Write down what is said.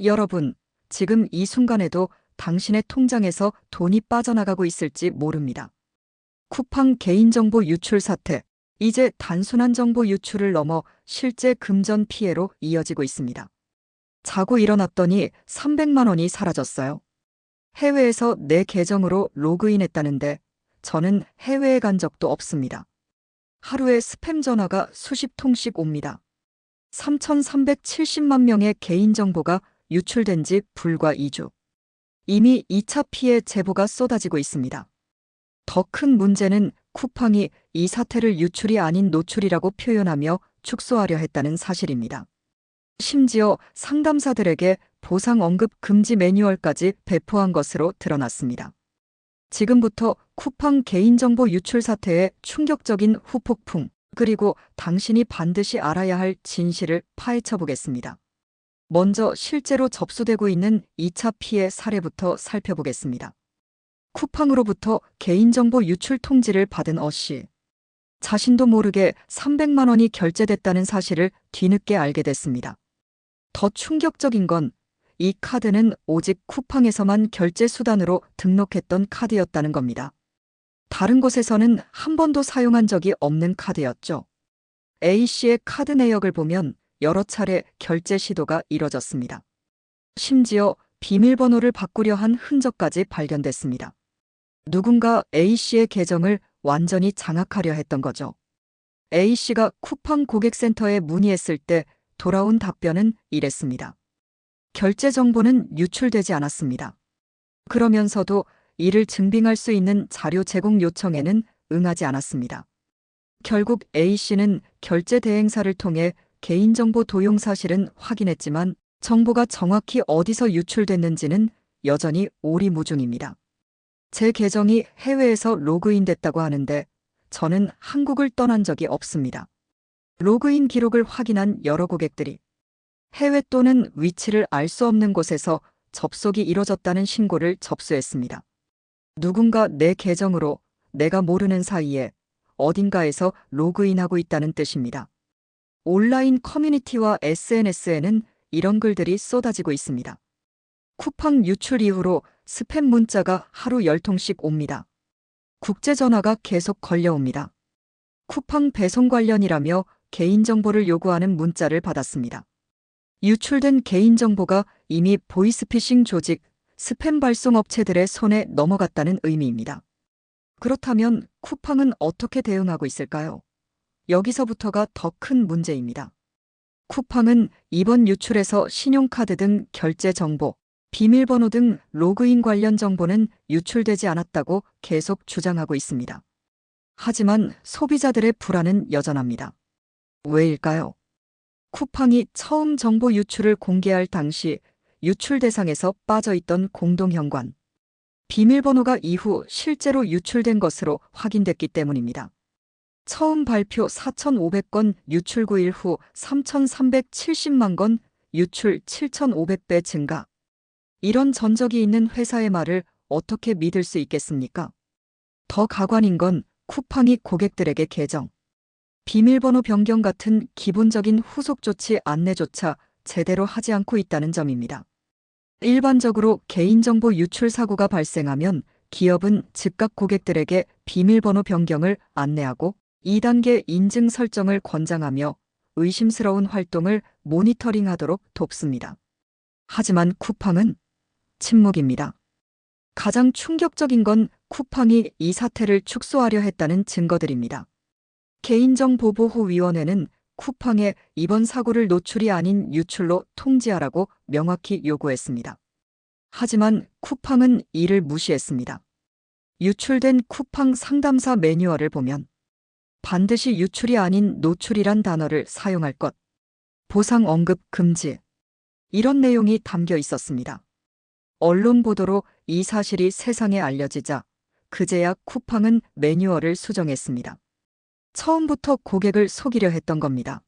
여러분, 지금 이 순간에도 당신의 통장에서 돈이 빠져나가고 있을지 모릅니다. 쿠팡 개인정보 유출 사태, 이제 단순한 정보 유출을 넘어 실제 금전 피해로 이어지고 있습니다. 자고 일어났더니 300만 원이 사라졌어요. 해외에서 내 계정으로 로그인했다는데 저는 해외에 간 적도 없습니다. 하루에 스팸 전화가 수십 통씩 옵니다. 3,370만 명의 개인정보가 유출된 지 불과 2주. 이미 2차 피해 제보가 쏟아지고 있습니다. 더 큰 문제는 쿠팡이 이 사태를 유출이 아닌 노출이라고 표현하며 축소하려 했다는 사실입니다. 심지어 상담사들에게 보상 언급 금지 매뉴얼까지 배포한 것으로 드러났습니다. 지금부터 쿠팡 개인정보 유출 사태의 충격적인 후폭풍, 그리고 당신이 반드시 알아야 할 진실을 파헤쳐 보겠습니다. 먼저 실제로 접수되고 있는 2차 피해 사례부터 살펴보겠습니다. 쿠팡으로부터 개인정보 유출 통지를 받은 어씨. 자신도 모르게 300만 원이 결제됐다는 사실을 뒤늦게 알게 됐습니다. 더 충격적인 건 이 카드는 오직 쿠팡에서만 결제 수단으로 등록했던 카드였다는 겁니다. 다른 곳에서는 한 번도 사용한 적이 없는 카드였죠. A씨의 카드 내역을 보면 여러 차례 결제 시도가 이뤄졌습니다. 심지어 비밀번호를 바꾸려 한 흔적까지 발견됐습니다. 누군가 A씨의 계정을 완전히 장악하려 했던 거죠. A씨가 쿠팡 고객센터에 문의했을 때 돌아온 답변은 이랬습니다. 결제 정보는 유출되지 않았습니다. 그러면서도 이를 증빙할 수 있는 자료 제공 요청에는 응하지 않았습니다. 결국 A씨는 결제 대행사를 통해 개인정보 도용 사실은 확인했지만 정보가 정확히 어디서 유출됐는지는 여전히 오리무중입니다. 제 계정이 해외에서 로그인됐다고 하는데 저는 한국을 떠난 적이 없습니다. 로그인 기록을 확인한 여러 고객들이 해외 또는 위치를 알 수 없는 곳에서 접속이 이뤄졌다는 신고를 접수했습니다. 누군가 내 계정으로 내가 모르는 사이에 어딘가에서 로그인하고 있다는 뜻입니다. 온라인 커뮤니티와 SNS에는 이런 글들이 쏟아지고 있습니다. 쿠팡 유출 이후로 스팸 문자가 하루 10통씩 옵니다. 국제전화가 계속 걸려옵니다. 쿠팡 배송 관련이라며 개인정보를 요구하는 문자를 받았습니다. 유출된 개인정보가 이미 보이스피싱 조직, 스팸 발송 업체들의 손에 넘어갔다는 의미입니다. 그렇다면 쿠팡은 어떻게 대응하고 있을까요? 여기서부터가 더 큰 문제입니다. 쿠팡은 이번 유출에서 신용카드 등 결제 정보, 비밀번호 등 로그인 관련 정보는 유출되지 않았다고 계속 주장하고 있습니다. 하지만 소비자들의 불안은 여전합니다. 왜일까요? 쿠팡이 처음 정보 유출을 공개할 당시 유출 대상에서 빠져있던 공동현관, 비밀번호가 이후 실제로 유출된 것으로 확인됐기 때문입니다. 처음 발표 4,500건 유출 9일 후 3,370만 건 유출 7,500배 증가. 이런 전적이 있는 회사의 말을 어떻게 믿을 수 있겠습니까? 더 가관인 건 쿠팡이 고객들에게 계정, 비밀번호 변경 같은 기본적인 후속 조치 안내조차 제대로 하지 않고 있다는 점입니다. 일반적으로 개인정보 유출 사고가 발생하면 기업은 즉각 고객들에게 비밀번호 변경을 안내하고 2단계 인증 설정을 권장하며 의심스러운 활동을 모니터링하도록 돕습니다. 하지만 쿠팡은 침묵입니다. 가장 충격적인 건 쿠팡이 이 사태를 축소하려 했다는 증거들입니다. 개인정보보호위원회는 쿠팡에 이번 사고를 노출이 아닌 유출로 통지하라고 명확히 요구했습니다. 하지만 쿠팡은 이를 무시했습니다. 유출된 쿠팡 상담사 매뉴얼을 보면 반드시 유출이 아닌 노출이란 단어를 사용할 것, 보상 언급 금지, 이런 내용이 담겨 있었습니다. 언론 보도로 이 사실이 세상에 알려지자 그제야 쿠팡은 매뉴얼을 수정했습니다. 처음부터 고객을 속이려 했던 겁니다.